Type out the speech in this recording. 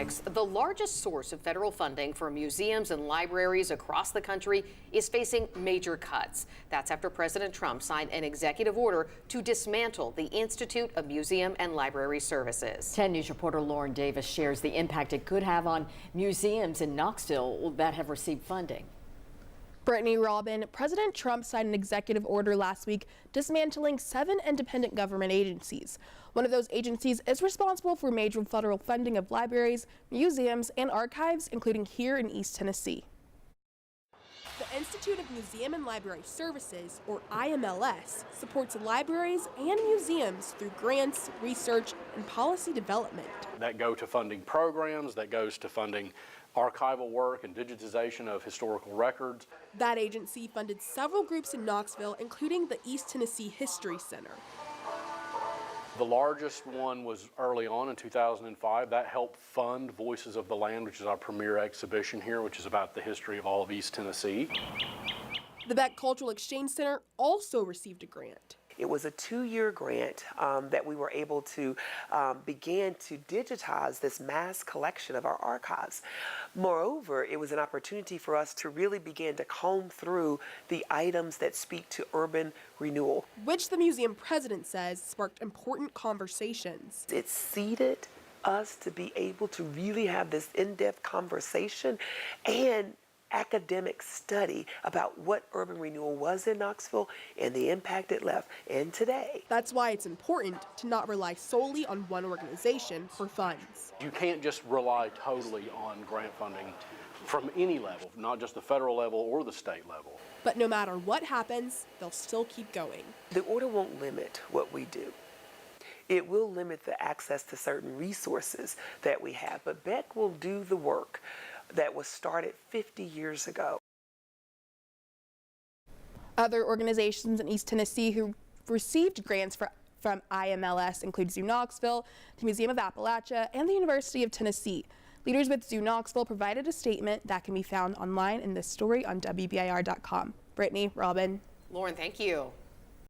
politics, the largest source of federal funding for museums and libraries across the country is facing major cuts. That's after President Trump signed an executive order to dismantle the Institute of Museum and Library Services. 10 News reporter Lauren Davis shares the impact it could have on museums in Knoxville that have received funding. Brittany, Robin, President Trump signed an executive order last week dismantling 7 independent government agencies. One of those agencies is responsible for major federal funding of libraries, museums, and archives, including here in East Tennessee. The Institute of Museum and Library Services, or IMLS, supports libraries and museums through grants, research, and policy development. That go to funding programs, that goes to funding archival work and digitization of historical records. That agency funded several groups in Knoxville, including the East Tennessee History Center. The largest one was early on in 2005. That helped fund Voices of the Land, which is our premier exhibition here, which is about the history of all of East Tennessee. The Beck Cultural Exchange Center also received a grant. It was a 2-year grant that we were able to begin to digitize this mass collection of our archives. Moreover, it was an opportunity for us to really begin to comb through the items that speak to urban renewal, which the museum president says sparked important conversations. It seeded us to be able to really have this in-depth conversation and academic study about what urban renewal was in Knoxville and the impact it left, and today. That's why it's important to not rely solely on one organization for funds. You can't just rely totally on grant funding from any level, not just the federal level or the state level. But no matter what happens, they'll still keep going. The order won't limit what we do. It will limit the access to certain resources that we have, but Beck will do the work that was started 50 years ago. Other organizations in East Tennessee who received grants from IMLS include Zoo Knoxville, the Museum of Appalachia, and the University of Tennessee. Leaders with Zoo Knoxville provided a statement that can be found online in this story on WBIR.com. Brittany, Robin. Lauren, thank you.